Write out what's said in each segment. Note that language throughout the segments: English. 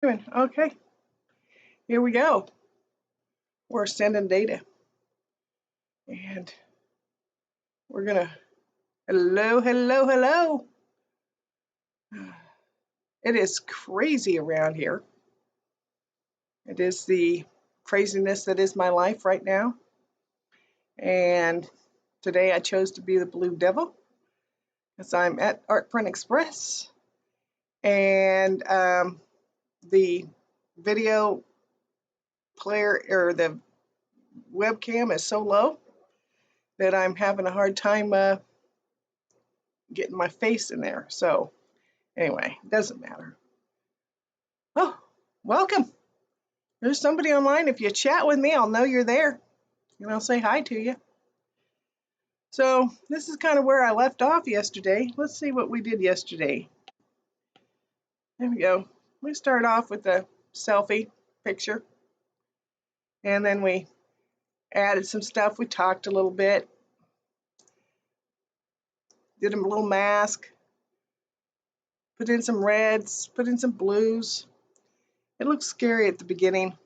Okay, here we go. We're sending data, and we're gonna. Hello, hello, hello. It is crazy around here. It is the craziness that is my life right now. And today I chose to be the Blue Devil because I'm at Art Print Express, and the video player or the webcam is so low that I'm having a hard time getting my face in there. So anyway, doesn't matter. Oh, welcome. There's somebody online. If you chat with me, I'll know you're there and I'll say hi to you. So this is kind of where I left off yesterday. Let's see what we did yesterday. There we go. We start off with a selfie picture, and then we added some stuff. We talked a little bit, did a little mask, put in some reds, put in some blues. It looks scary at the beginning,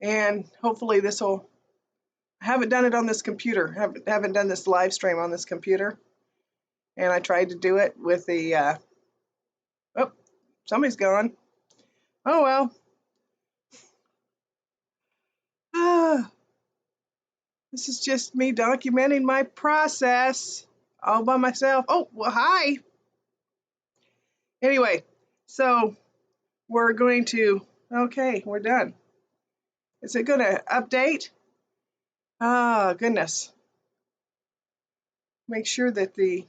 and hopefully this will. I haven't done it on this computer. Haven't done this live stream on this computer, and I tried to do it with the. Oh, somebody's gone. Oh well. Ah, this is just me documenting my process all by myself. Oh, well, hi. Anyway, so we're going to. Okay, we're done. Is it going to update? Ah, goodness. Make sure that the.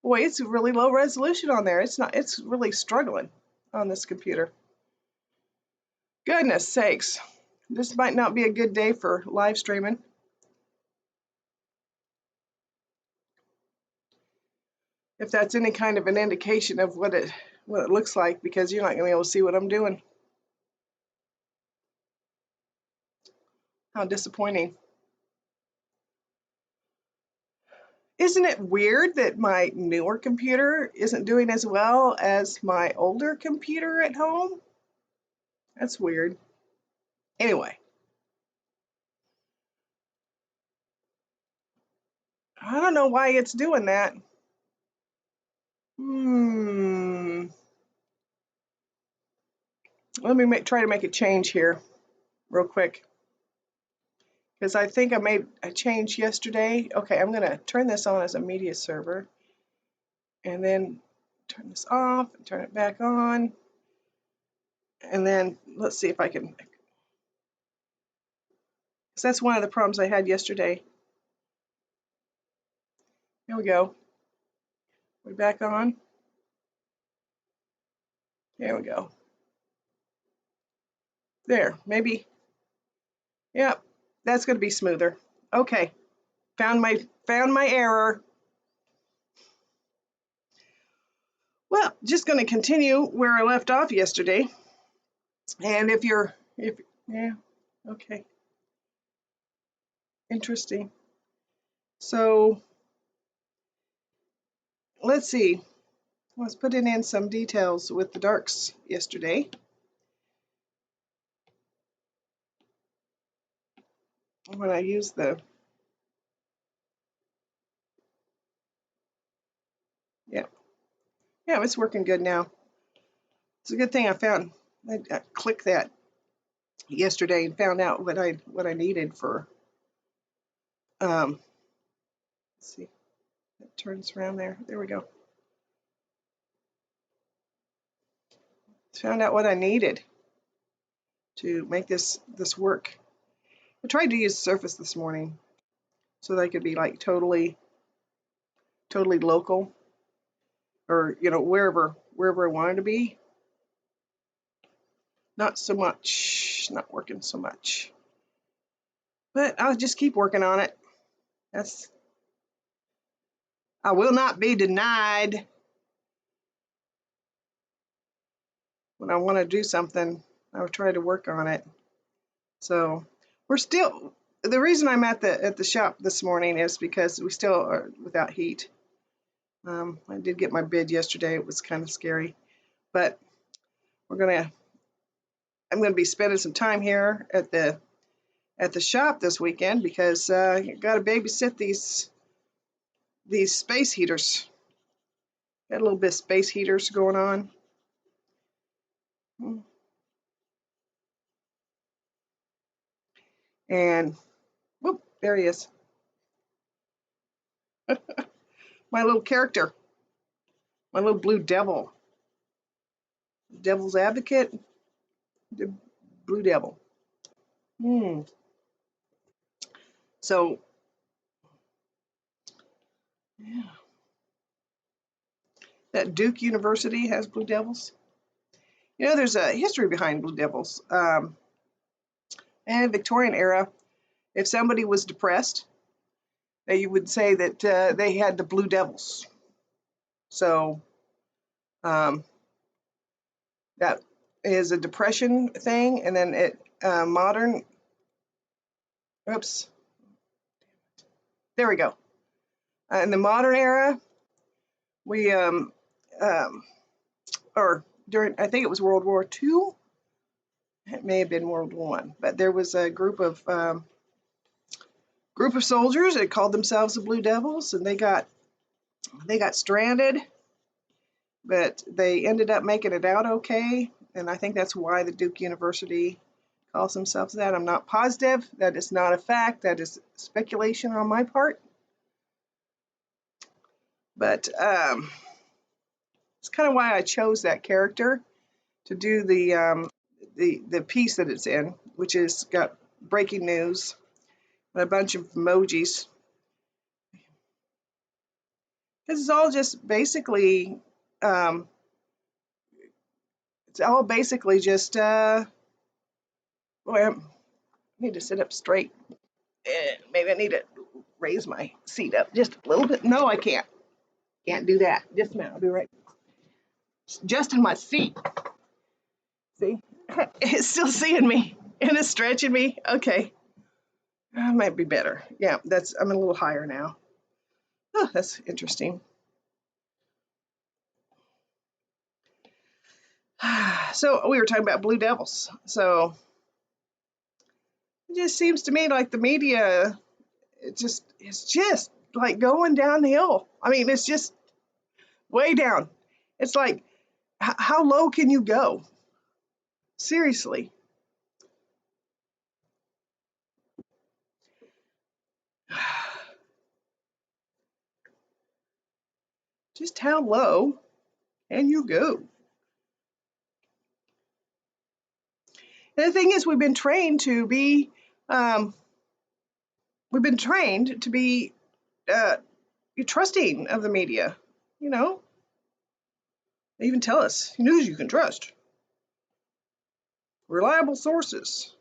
Boy, it's really low resolution on there. It's not. It's really struggling on this computer. Goodness sakes. This might not be a good day for live streaming. If that's any kind of an indication of what it looks like, because you're not going to be able to see what I'm doing. How disappointing. Isn't it weird that my newer computer isn't doing as well as my older computer at home? That's weird. Anyway, I don't know why it's doing that. Let me try to make a change here real quick, because I think I made a change yesterday. Okay, I'm going to turn this on as a media server, and then turn this off and turn it back on. And then let's see if I can, because that's one of the problems I had yesterday. Here we go. We're back on. There we go. There, maybe. Yep, that's going to be smoother. Okay, found my error. Well, just going to continue where I left off yesterday. And if yeah, okay, interesting. So let's see. I was putting in some details with the darks yesterday. When I use the, yeah, it's working good now. It's a good thing I clicked that yesterday and found out what I needed for. Let's see, it turns around there. There we go. Found out what I needed to make this work. I tried to use Surface this morning so that I could be like totally local, or wherever I wanted to be. Not so much, not working so much. But I'll just keep working on it. I will not be denied. When I want to do something, I will try to work on it. So we're still, the reason I'm at the shop this morning is because we still are without heat. I did get my bid yesterday. It was kind of scary, but I'm gonna be spending some time here at the shop this weekend because you got to babysit these space heaters. Got a little bit of space heaters going on. And whoop, there he is. My little character, my little blue devil, devil's advocate, the blue devil. So yeah, that Duke University has blue devils. You know, there's a history behind blue devils. And Victorian era, if somebody was depressed, you would say that they had the blue devils. So um, that is a depression thing, and then modern. Oops, there we go. In the modern era, we or during, I think it was World War II. It may have been World War I, but there was a group of soldiers that called themselves the Blue Devils, and they got stranded, but they ended up making it out okay. And I think that's why the Duke University calls themselves that. I'm not positive. That is not a fact. That is speculation on my part. But it's kind of why I chose that character to do the piece that it's in, which is got breaking news and a bunch of emojis. This is all just basically, it's all basically just, boy, I need to sit up straight. Maybe I need to raise my seat up just a little bit. No, I can't. Can't do that. Just a minute. I'll be right. Just in my seat. See? It's still seeing me and it's stretching me. Okay. That might be better. Yeah, I'm a little higher now. Oh, that's interesting. So we were talking about Blue Devils. So it just seems to me like the media, it's just like going downhill. I mean, it's just way down. It's like, how low can you go? Seriously. Just how low can you go? And the thing is, um, we've been trained to be uh, trusting of the media. You know, they even tell us news you can trust, reliable sources.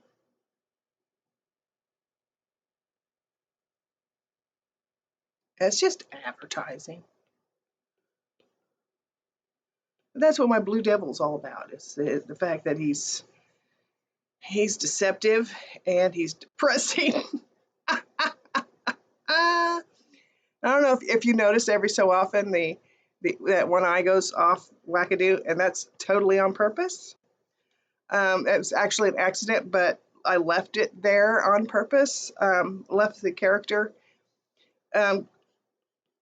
It's just advertising. That's what my Blue Devil is all about. Is the fact that he's deceptive and he's depressing. I don't know if you notice every so often that one eye goes off wackadoo, and that's totally on purpose. It was actually an accident, but I left it there on purpose. Left the character, um,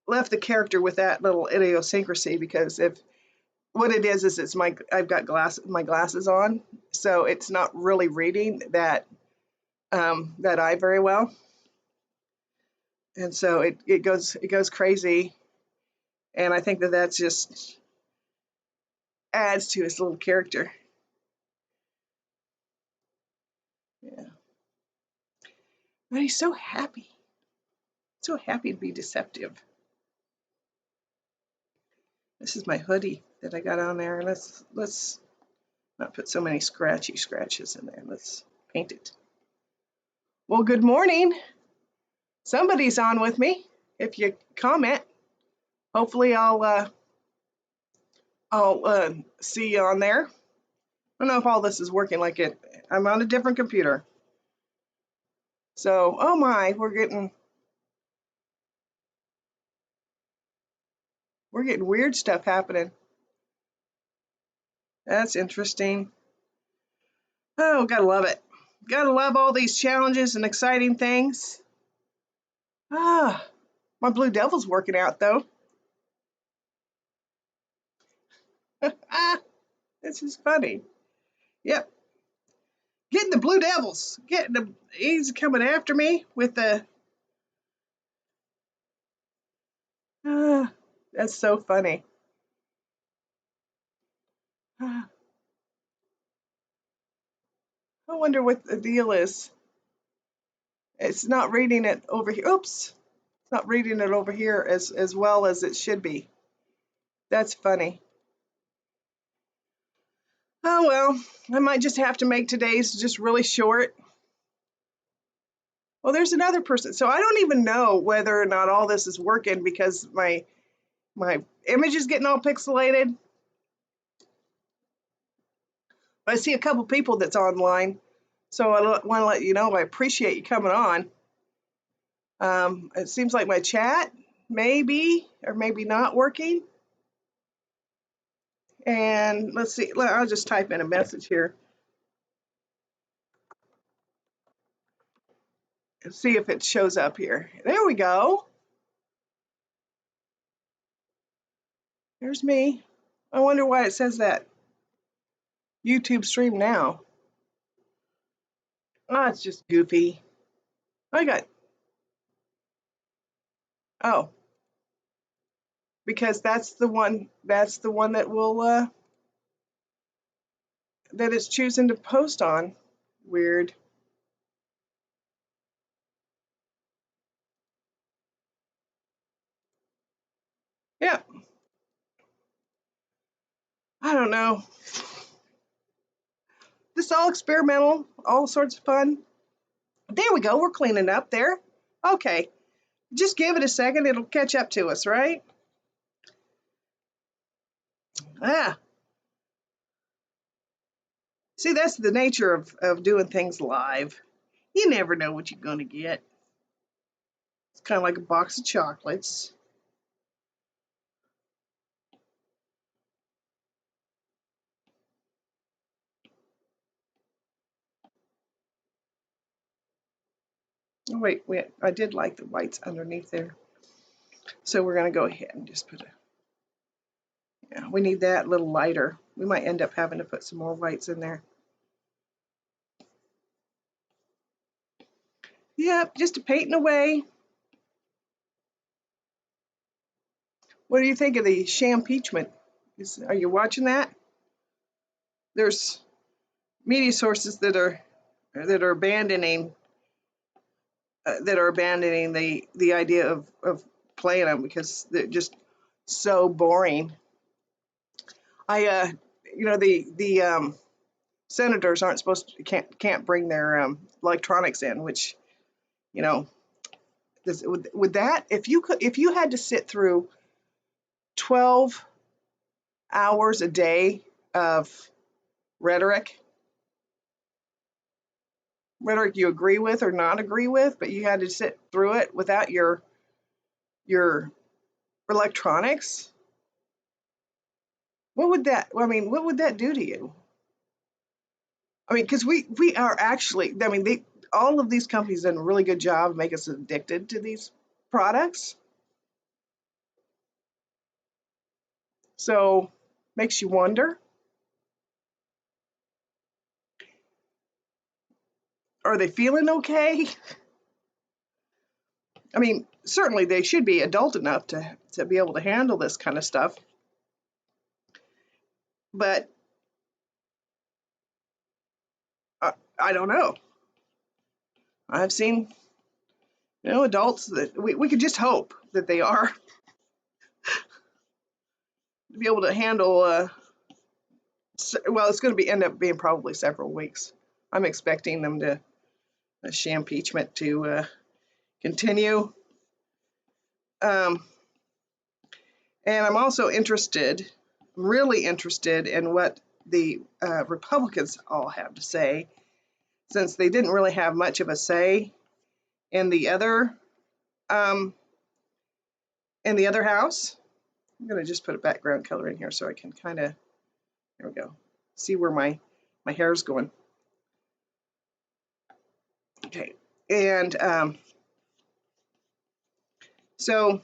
with that little idiosyncrasy, because if what it is it's I've got my glasses on, so it's not really reading that eye very well, and so it goes crazy, and I think that's just adds to his little character. Yeah, but he's so happy to be deceptive. This is my hoodie that I got on there. Let's not put so many scratches in there. Let's paint it. Well, good morning. Somebody's on with me. If you comment, hopefully I'll see you on there. I don't know if all this is working like it. I'm on a different computer. So, oh my, we're We're getting weird stuff happening. That's interesting. Oh, gotta love it. Gotta love all these challenges and exciting things. Ah, my Blue Devil's working out though. Ah, this is funny. Yep, getting the Blue Devils. He's coming after me with the. Ah, that's so funny. Ah, I wonder what the deal is. It's not reading it over here. Oops, it's not reading it over here as well as it should be. That's funny. Oh well, I might just have to make today's just really short. Well, there's another person. So I don't even know whether or not all this is working because my image is getting all pixelated. I see a couple people that's online, so I want to let you know I appreciate you coming on. It seems like my chat maybe or maybe not working. And let's see, I'll just type in a message here and see if it shows up here. There we go. There's me. I wonder why it says that. YouTube stream now. Oh, it's just goofy. I got, oh, because that's the one that will, that it's choosing to post on. Weird. Yeah, I don't know. This is all experimental, all sorts of fun. There we go, we're cleaning up there. Okay, just give it a second, it'll catch up to us, right? Ah, see, that's the nature of doing things live. You never know what you're going to get. It's kind of like a box of chocolates. Oh, wait, I did like the whites underneath there. So we're going to go ahead and just put a, yeah, we need that a little lighter. We might end up having to put some more whites in there. Yep, just a painting away. What do you think of the Champeachment? Are you watching that? There's media sources that are abandoning the idea of playing them because they're just so boring. I the senators aren't supposed to can't bring their electronics in, which you know would that if you had to sit through 12 hours a day of rhetoric you agree with or not agree with, but you had to sit through it without your electronics, what would that do to you? I mean, because we are actually, I mean, all of these companies done a really good job of making us addicted to these products. So makes you wonder, are they feeling okay? I mean, certainly they should be adult enough to be able to handle this kind of stuff. But I don't know. I've seen, adults that we could just hope that they are to be able to handle. Well, it's going to end up being probably several weeks. I'm expecting them to a Champeachment to continue. Um, and I'm also really interested in what the Republicans all have to say, since they didn't really have much of a say in the other um, house. I'm going to just put a background color in here so I can kind of, there we go, see where my hair is going. Okay, and so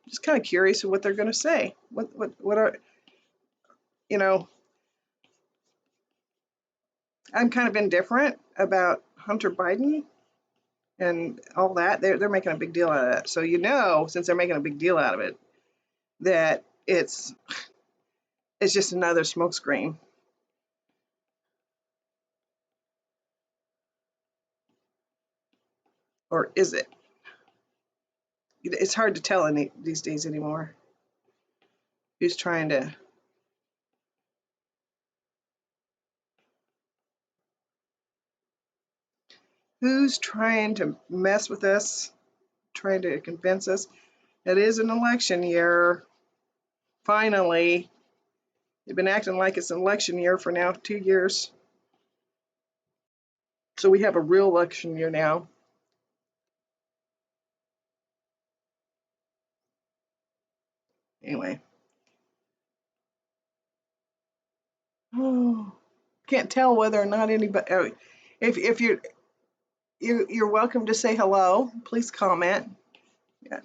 just kind of curious of what they're going to say. What are, you know, I'm kind of indifferent about Hunter Biden and all that. They're making a big deal out of that. So since they're making a big deal out of it, that it's just another smokescreen. Or is it? It's hard to tell these days anymore. Who's trying to mess with us, trying to convince us it is an election year. Finally, they've been acting like it's an election year for now 2 years. So we have a real election year now. Anyway. Oh, can't tell whether or not anybody. If you're welcome to say hello. Please comment. Yeah.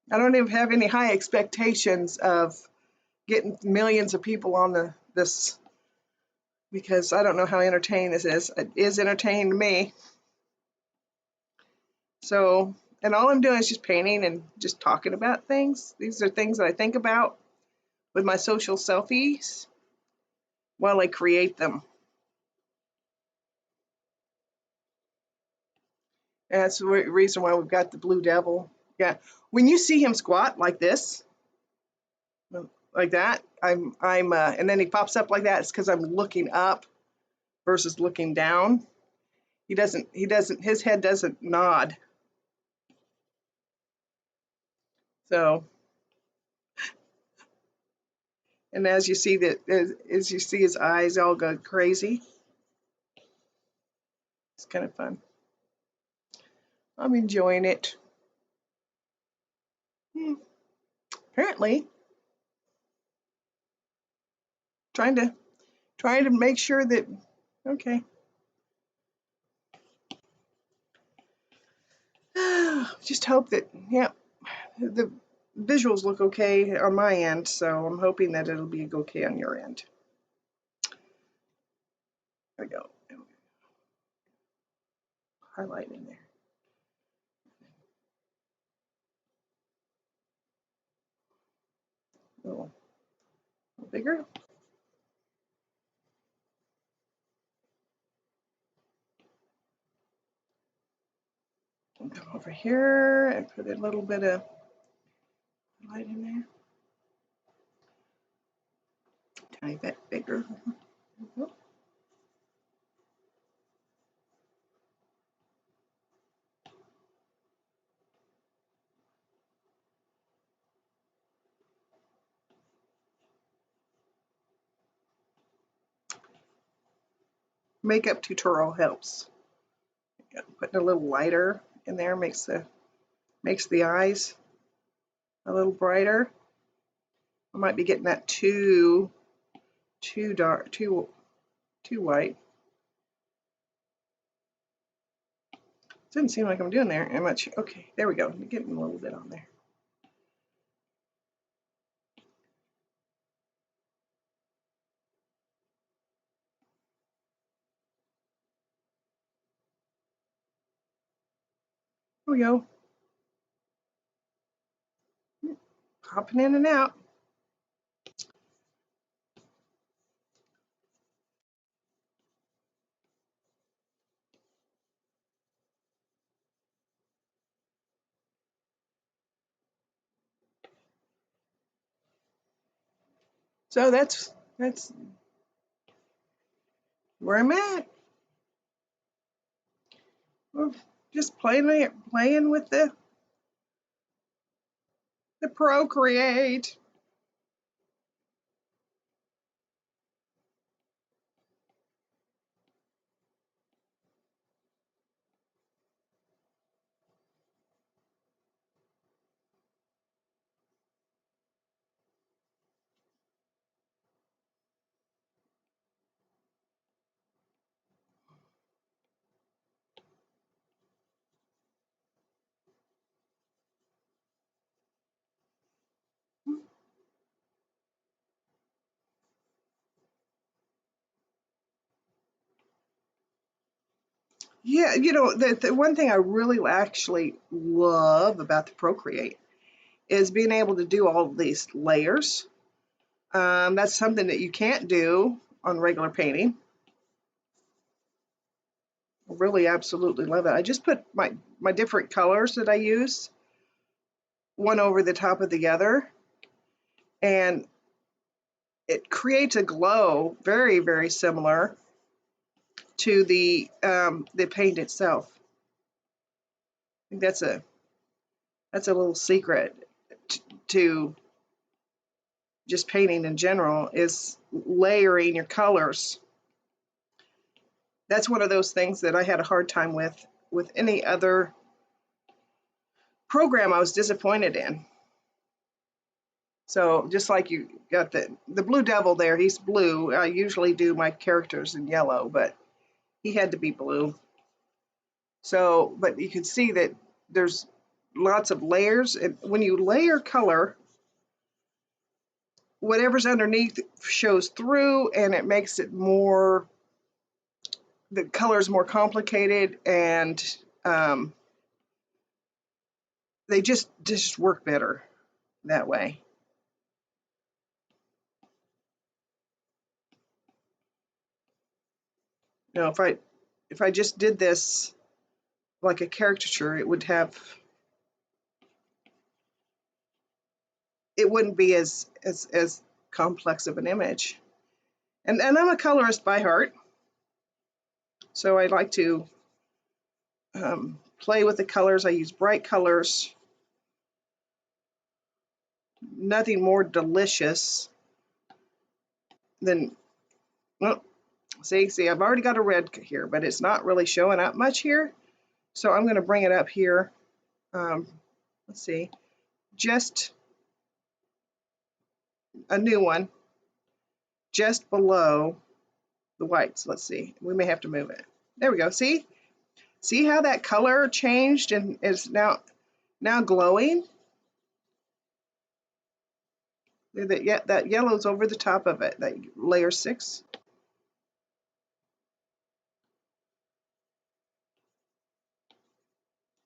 I don't even have any high expectations of getting millions of people on this, because I don't know how entertaining this is. It is entertaining to me. So, and all I'm doing is just painting and just talking about things. These are things that I think about with my social selfies while I create them. And that's the reason why we've got the Blue Devil. Yeah, when you see him squat like this, like that, and then he pops up like that, it's because I'm looking up versus looking down. His head doesn't nod. So, and as you see his eyes all go crazy, it's kind of fun. I'm enjoying it. Apparently, trying to make sure that, okay. Just hope that, yeah, the visuals look okay on my end, so I'm hoping that it'll be okay on your end. There we go. Highlight in there. A little bigger. And come over here and put a little bit of light in there. Tiny bit bigger. Makeup tutorial helps. Yeah, putting a little lighter in there makes the eyes a little brighter. I might be getting that too dark, too white. Doesn't seem like I'm doing there much. Okay, there we go. I'm getting a little bit on there. Here we go. Hopping in and out. So that's where I'm at. We're just playing with the Procreate. Yeah, you know, the one thing I really actually love about the Procreate is being able to do all of these layers. That's something that you can't do on regular painting. I really absolutely love it. I just put my different colors that I use one over the top of the other, and it creates a glow very, very similar to the paint itself. I think that's a little secret to just painting in general, is layering your colors. That's one of those things that I had a hard time with any other program I was disappointed in. So just like you got the Blue Devil there, he's blue. I usually do my characters in yellow, but he had to be blue. So, but you can see that there's lots of layers, and when you layer color, whatever's underneath shows through, and it makes it more, the color is more complicated, and um, they just work better that way. You know, if I just did this like a caricature, it wouldn't be as complex of an image. And I'm a colorist by heart, so I like to play with the colors. I use bright colors. Nothing more delicious than, well, see, I've already got a red here, but it's not really showing up much here. So I'm going to bring it up here. Let's see, just a new one, just below the whites. Let's see, we may have to move it. There we go. See how that color changed and is now glowing? That yellow's over the top of it, that layer 6.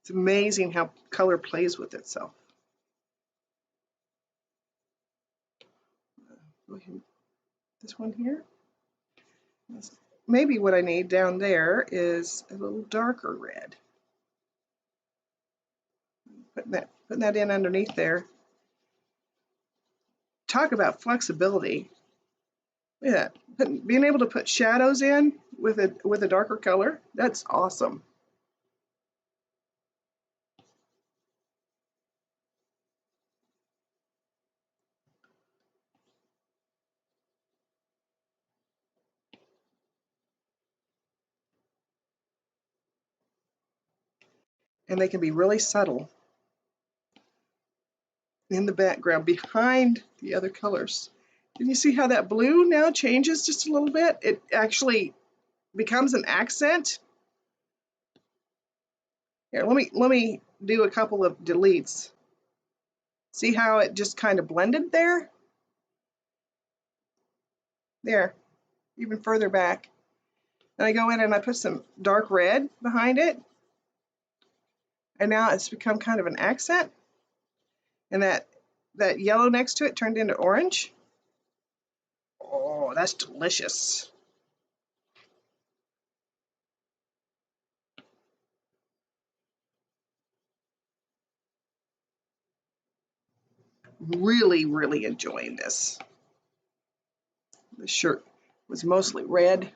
It's amazing how color plays with itself. This one here. Maybe what I need down there is a little darker red. Putting that in underneath there. Talk about flexibility. Look at that. Being able to put shadows in with a darker color, that's awesome. And they can be really subtle in the background behind the other colors. Can you see how that blue now changes just a little bit? It actually becomes an accent. Here, let me do a couple of deletes. See how it just kind of blended there? There, even further back. And I go in and I put some dark red behind it. And now it's become kind of an accent. And that yellow next to it turned into orange. Oh, that's delicious. Really, really enjoying this. The shirt was mostly red,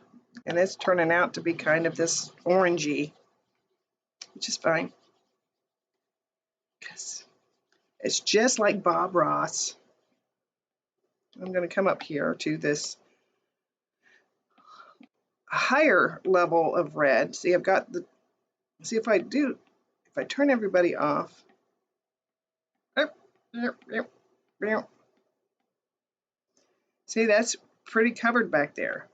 and it's turning out to be kind of this orangey, which is fine. Because it's just like Bob Ross. I'm going to come up here to this higher level of red. See, I've got the, see if I turn everybody off. See, that's pretty covered back there.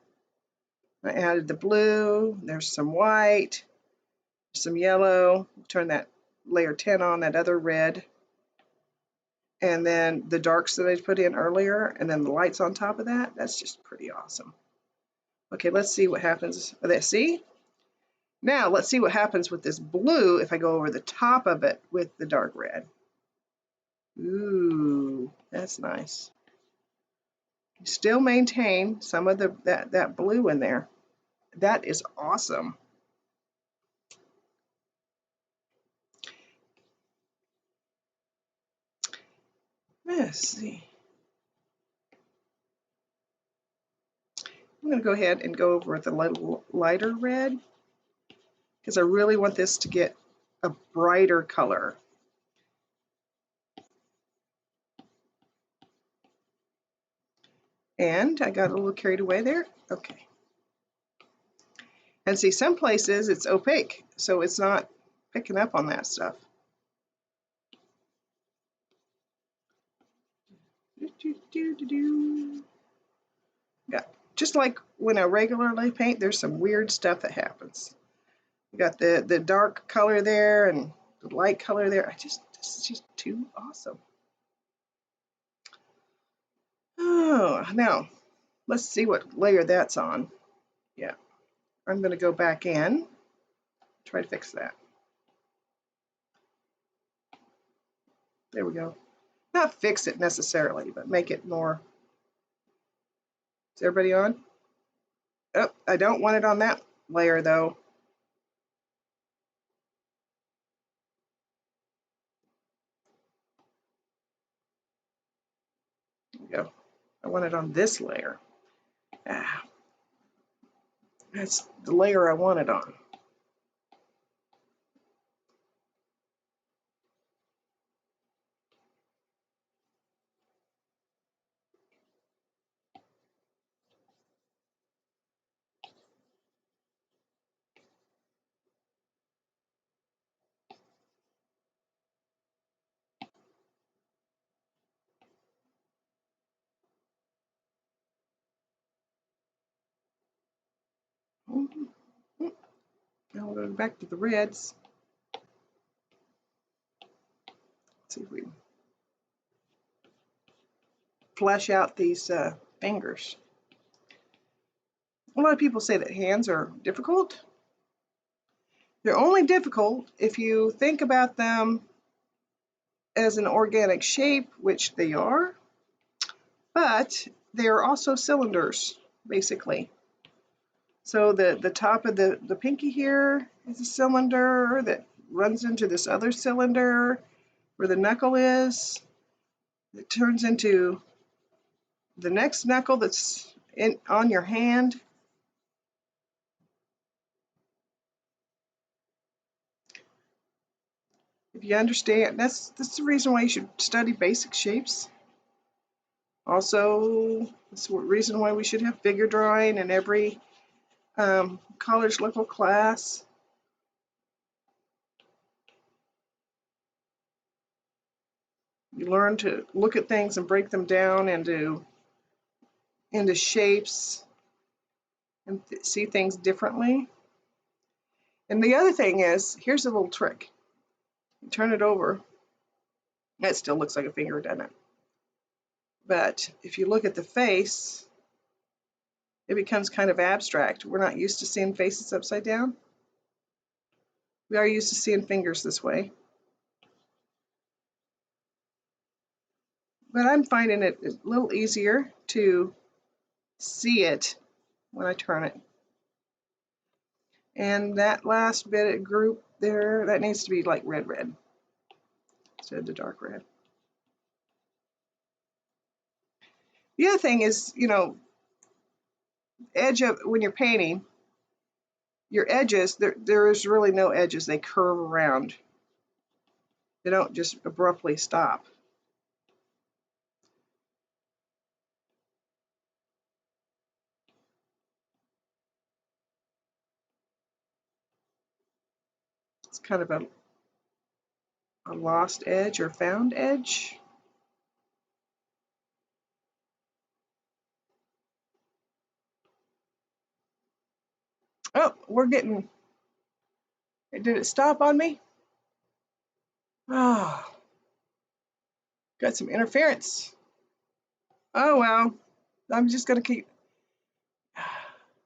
I added the blue, there's some white, some yellow. Turn that layer 10 on, that other red. And then the darks that I put in earlier, and then the lights on top of that. That's just pretty awesome. Okay, let's see what happens. See? Now let's see what happens with this blue if I go over the top of it with the dark red. Ooh, that's nice. Still maintain some of that blue in there. That is awesome. Let's see. I'm going to go ahead and go over with a little lighter red because I really want this to get a brighter color. And I got a little carried away there. Okay. And see, some places it's opaque, so it's not picking up on that stuff. Yeah, just like when I regularly paint, there's some weird stuff that happens. You got the dark color there and the light color there. This is just too awesome. Oh, now let's see what layer that's on. Yeah, I'm going to go back in, try to fix that. There we go. Not fix it necessarily, but make it more. Is everybody on? Oh, I don't want it on that layer though. There we go. I want it on this layer. Ah, that's the layer I want it on. Now we'll go back to the reds. Let's see if we can flesh out these fingers. A lot of people say that hands are difficult. They're only difficult if you think about them as an organic shape, which they are, but they are also cylinders, basically. So the top of the pinky here is a cylinder that runs into this other cylinder where the knuckle is. It turns into the next knuckle that's on your hand. If you understand, that's the reason why you should study basic shapes. Also, that's the reason why we should have figure drawing in every college level class. You learn to look at things and break them down into shapes and see things differently. And the other thing is, here's a little trick. You turn it over. That still looks like a finger, doesn't it? But if you look at the face, it becomes kind of abstract. We're not used to seeing faces upside down. We are used to seeing fingers this way. But I'm finding it a little easier to see it when I turn it. And that last bit of group there, that needs to be like red instead of the dark red. The other thing is, edge of when you're painting, your edges, there is really no edges. They curve around. They don't just abruptly stop. It's kind of a lost edge or found edge. Oh, did it stop on me? Oh, got some interference. Oh, well, I'm just going to keep,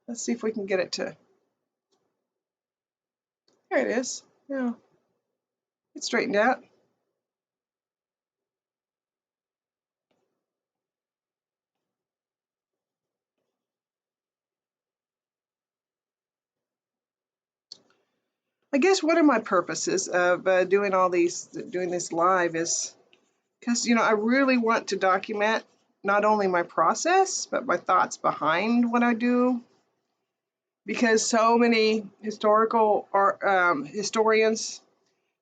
let's see if we can get it to There it is. Yeah, it's straightened out. I guess one of my purposes of doing this live is because, I really want to document not only my process, but my thoughts behind what I do. Because so many historians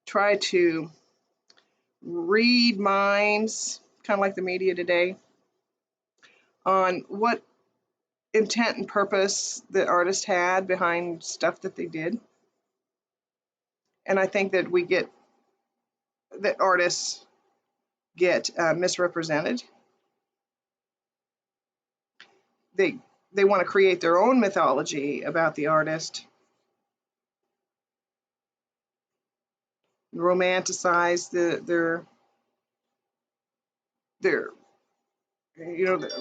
try to read minds, kind of like the media today, on what intent and purpose the artist had behind stuff that they did. And I think that artists get misrepresented. They they want to create their own mythology about the artist, romanticize their their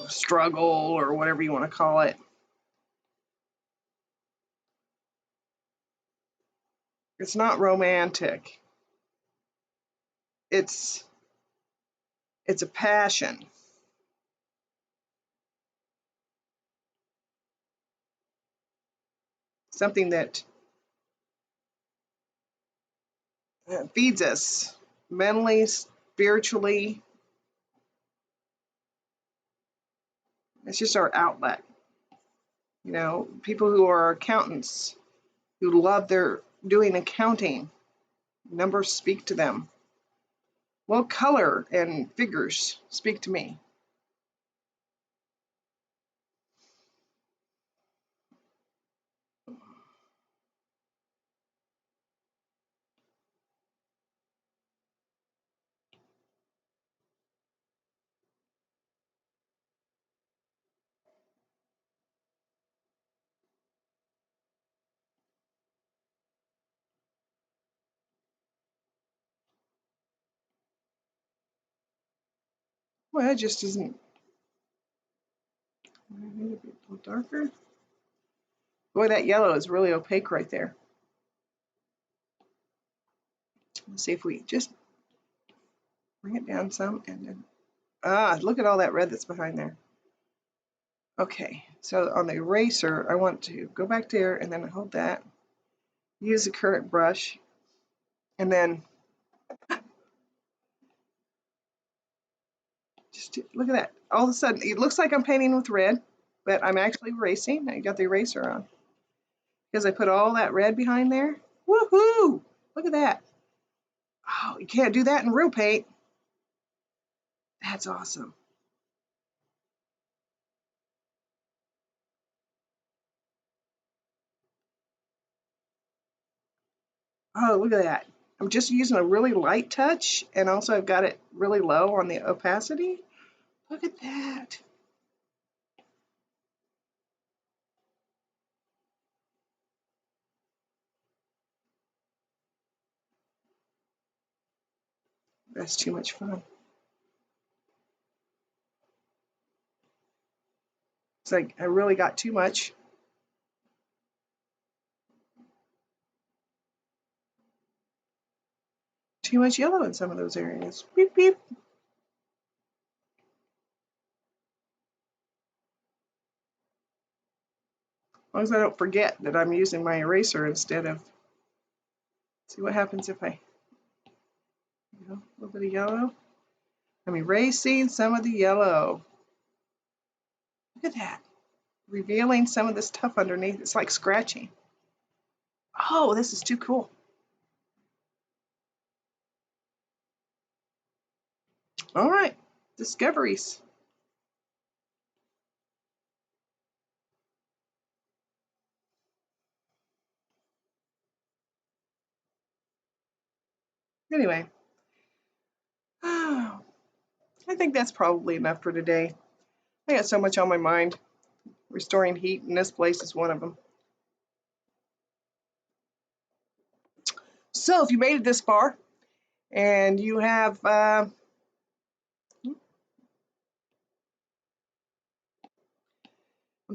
struggle or whatever you want to call it. It's not romantic. It's a passion. Something that feeds us mentally, spiritually. It's just our outlet. People who are accountants, who love their doing accounting, numbers speak to them. Well, color and figures speak to me. Well, it just isn't. Maybe a little darker. Boy, that yellow is really opaque right there. Let's see if we just bring it down some and then, look at all that red that's behind there. Okay, so on the eraser, I want to go back there and then hold that, use the current brush, and then just look at that. All of a sudden, it looks like I'm painting with red, but I'm actually erasing. I got the eraser on because I put all that red behind there. Woohoo! Look at that. Oh, you can't do that in real paint. That's awesome. Oh, look at that. I'm just using a really light touch, and also I've got it really low on the opacity. Look at that. That's too much fun. It's like I really got too much. Too much yellow in some of those areas. Beep, beep. As long as I don't forget that I'm using my eraser instead of, see what happens if a little bit of yellow. I'm erasing some of the yellow. Look at that. Revealing some of this stuff underneath. It's like scratching. Oh, this is too cool. All right, discoveries. Anyway, I think that's probably enough for today. I got so much on my mind. Restoring heat in this place is one of them. So if you made it this far and you have, I'm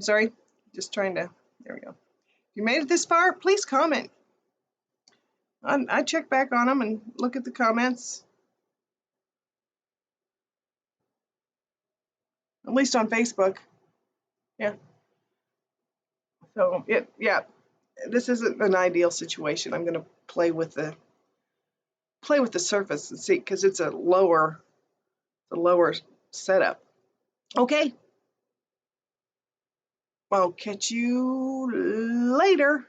sorry, just trying to, there we go. If you made it this far, please comment. I check back on them and look at the comments, at least on Facebook. Yeah. So yeah, this isn't an ideal situation. I'm going to play with the surface and see, because it's a lower setup. Okay, I'll catch you later.